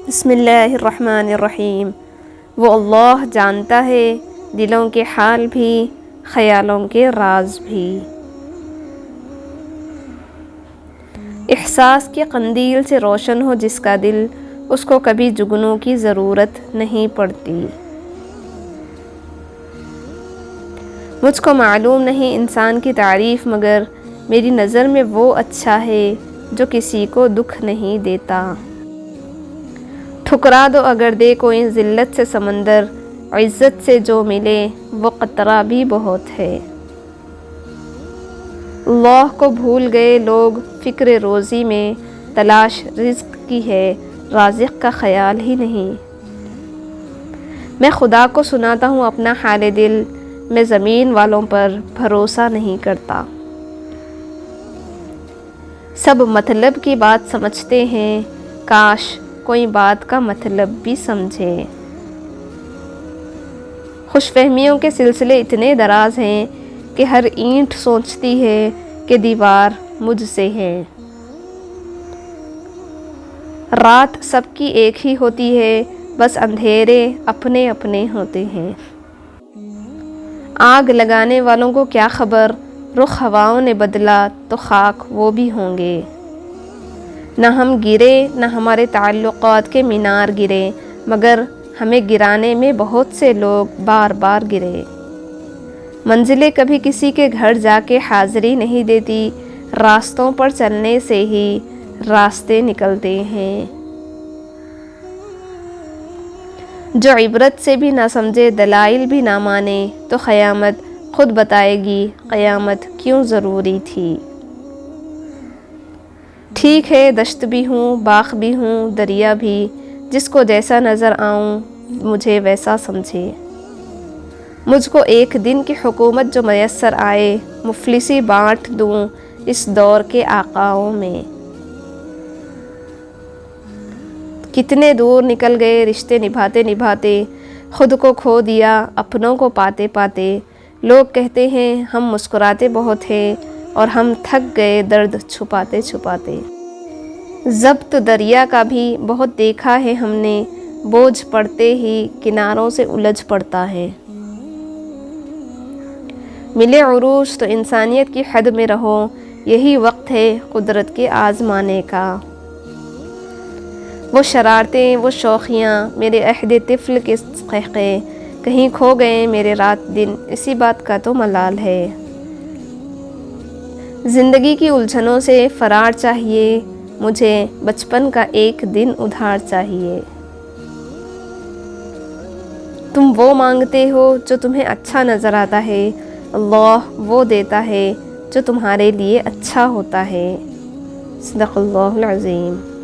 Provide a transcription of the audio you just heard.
بسم اللہ الرحمن الرحیم۔ وہ اللہ جانتا ہے دلوں کے حال بھی، خیالوں کے راز بھی۔ احساس کے قندیل سے روشن ہو جس کا دل، اس کو کبھی جگنوں کی ضرورت نہیں پڑتی۔ مجھ کو معلوم نہیں انسان کی تعریف، مگر میری نظر میں وہ اچھا ہے جو کسی کو دکھ نہیں دیتا۔ ٹھکرا دو اگر دے کوئی ذلت سے سمندر، عزت سے جو ملے وہ قطرہ بھی بہت ہے۔ اللہ کو بھول گئے لوگ فکر روزی میں، تلاش رزق کی ہے رازق کا خیال ہی نہیں۔ میں خدا کو سناتا ہوں اپنا حال دل، میں زمین والوں پر بھروسہ نہیں کرتا۔ سب مطلب کی بات سمجھتے ہیں، کاش کوئی بات کا مطلب بھی سمجھے۔ خوش فہمیوں کے سلسلے اتنے دراز ہیں کہ ہر اینٹ سوچتی ہے کہ دیوار مجھ سے ہے۔ رات سب کی ایک ہی ہوتی ہے، بس اندھیرے اپنے اپنے ہوتے ہیں۔ آگ لگانے والوں کو کیا خبر، رخ ہواؤں نے بدلا تو خاک وہ بھی ہوں گے۔ نہ ہم گرے نہ ہمارے تعلقات کے مینار گرے، مگر ہمیں گرانے میں بہت سے لوگ بار بار گرے۔ منزلیں کبھی کسی کے گھر جا کے حاضری نہیں دیتی، راستوں پر چلنے سے ہی راستے نکلتے ہیں۔ جو عبرت سے بھی نہ سمجھے، دلائل بھی نہ مانے، تو قیامت خود بتائے گی قیامت کیوں ضروری تھی۔ ٹھیک ہے دشت بھی ہوں، باغ بھی ہوں، دریا بھی، جس کو جیسا نظر آؤں مجھے ویسا سمجھے۔ مجھ کو ایک دن کی حکومت جو میسر آئے، مفلسی بانٹ دوں اس دور کے آقاؤں میں۔ کتنے دور نکل گئے رشتے نبھاتے نبھاتے، خود کو کھو دیا اپنوں کو پاتے پاتے۔ لوگ کہتے ہیں ہم مسکراتے بہت ہیں، اور ہم تھک گئے درد چھپاتے چھپاتے۔ ضبط دریا کا بھی بہت دیکھا ہے ہم نے، بوجھ پڑتے ہی کناروں سے الجھ پڑتا ہے۔ ملے عروج تو انسانیت کی حد میں رہو، یہی وقت ہے قدرت کے آزمانے کا۔ وہ شرارتیں وہ شوخیاں میرے عہد طفل کے قہقہے، کہیں کھو گئے میرے رات دن، اسی بات کا تو ملال ہے۔ زندگی کی الجھنوں سے فرار چاہیے مجھے، بچپن کا ایک دن ادھار چاہیے۔ تم وہ مانگتے ہو جو تمہیں اچھا نظر آتا ہے، اللہ وہ دیتا ہے جو تمہارے لیے اچھا ہوتا ہے۔ صدق اللہ العظیم۔